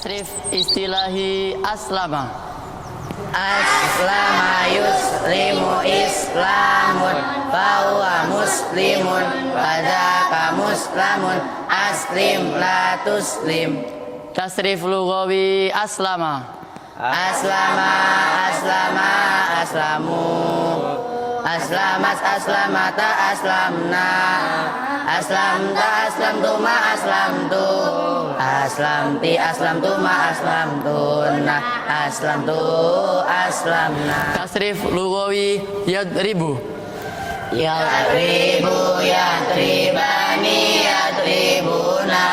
Tasrif istilahi aslama. Aslama yuslimu islamun fahuwa muslimun wadaka muslamun aslim la tuslim. Tasrif lugawi aslama. Aslama aslama aslamu aslamat aslamata aslamna aslamta aslamtu ma aslamtu aslamti aslamtu ma aslamtunna aslamtu aslamna. Tasrif lugawi yadribu. Yadribu yadribani yadribuna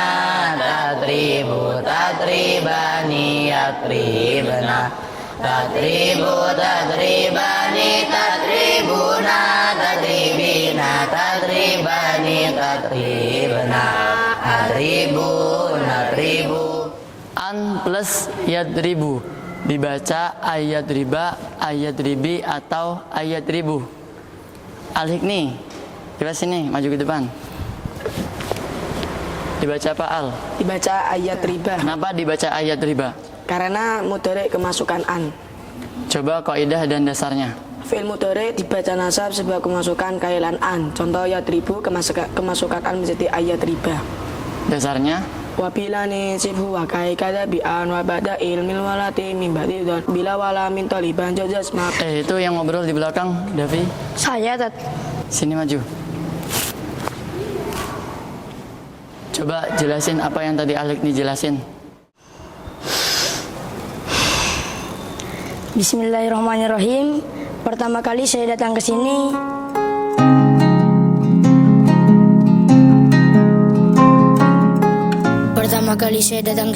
tadribu tadribani yadribna tadribu tadribani tadribuna tadribina tadribani tadribna adribu nadribu. An plus yadribu dibaca ayat riba, ayat ribi atau ayat ribu. Alhik nih, coba sini, maju ke depan. Dibaca apa Al? Dibaca ayat riba Kenapa dibaca ayat riba? karena mudhari kemasukan an. Coba kaidah dan dasarnya. Fi'il mudhari dibaca nasab sebab kemasukan kailan an. Contoh ayat ribu kemasukan an menjadi ayat riba. Dasarnya Wabila nisibhu wa kai kada bi an wa bada ilmil walati min ba'di dot bila wala min taliban jajas mak. itu yang ngobrol di belakang, Davi. Saya Tat. Sini maju. Coba jelasin apa yang tadi Alhik nih jelasin. Bismillahirrahmanirrahim. Pertama kali saya datang ke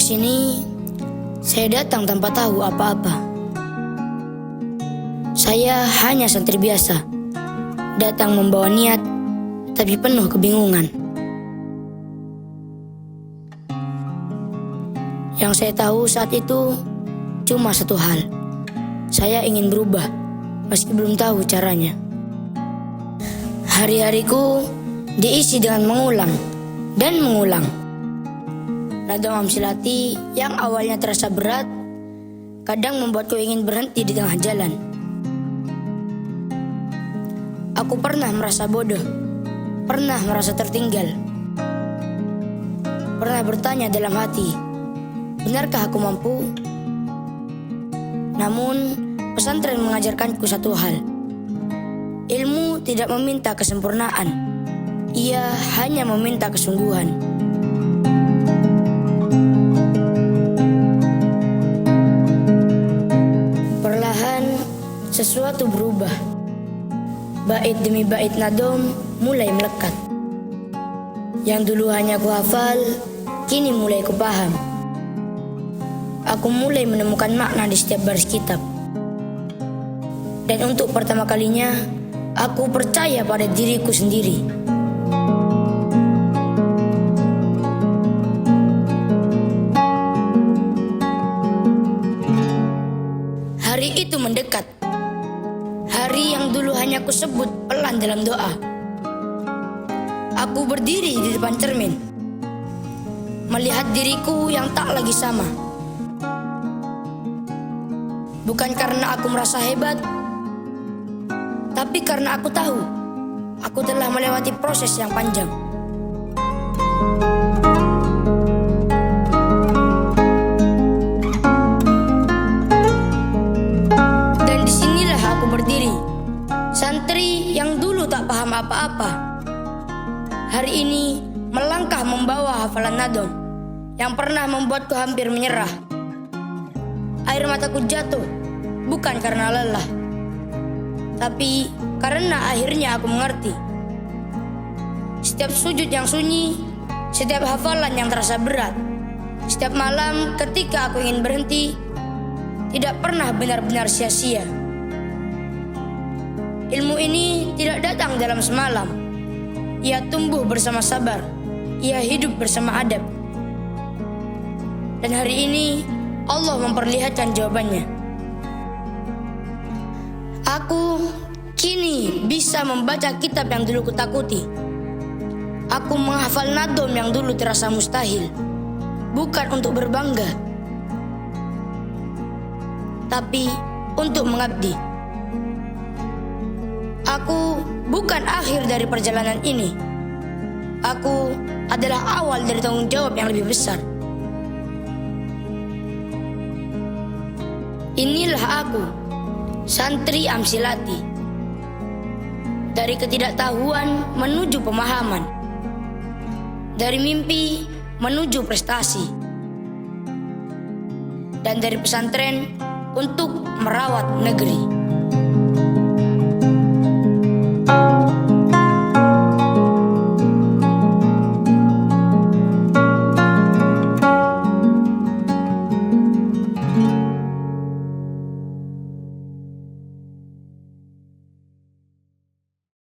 sini, saya datang tanpa tahu apa-apa. Saya hanya santri biasa, datang membawa niat, tapi penuh kebingungan. Yang saya tahu saat itu cuma satu hal. Saya ingin berubah, meski belum tahu caranya. Hari-hariku diisi dengan mengulang dan mengulang. Nada Amsilati yang awalnya terasa berat, kadang membuatku ingin berhenti di tengah jalan. Aku pernah merasa bodoh, pernah merasa tertinggal, pernah bertanya dalam hati, benarkah aku mampu? Namun, pesantren mengajarkanku satu hal. Ilmu tidak meminta kesempurnaan, ia hanya meminta kesungguhan. Sesuatu berubah. Bait demi bait nadom mulai melekat. Yang dulu hanya ku hafal, kini mulai ku paham. Aku mulai menemukan makna di setiap baris kitab. Dan untuk pertama kalinya, aku percaya pada diriku sendiri. Hari itu mendekat. Hari yang dulu hanya ku sebut pelan dalam doa. Aku berdiri di depan cermin, melihat diriku yang tak lagi sama. Bukan karena aku merasa hebat, tapi karena aku tahu aku telah melewati proses yang panjang. Santri yang dulu tak paham apa-apa, hari ini melangkah membawa hafalan nadom yang pernah membuatku hampir menyerah. Air mataku jatuh, bukan karena lelah, tapi karena akhirnya aku mengerti. Setiap sujud yang sunyi, setiap hafalan yang terasa berat, setiap malam ketika aku ingin berhenti, tidak pernah benar-benar sia-sia. Ilmu ini tidak datang dalam semalam. Ia tumbuh bersama sabar. Ia hidup bersama adab. Dan hari ini Allah memperlihatkan jawabannya. Aku kini bisa membaca kitab yang dulu kutakuti. Aku menghafal nadom yang dulu terasa mustahil. Bukan untuk berbangga, tapi untuk mengabdi. Aku bukan akhir dari perjalanan ini. Aku adalah awal dari tanggung jawab yang lebih besar. Inilah aku, santri Amsilati. Dari ketidaktahuan menuju pemahaman. Dari mimpi menuju prestasi. Dan dari pesantren untuk merawat negeri.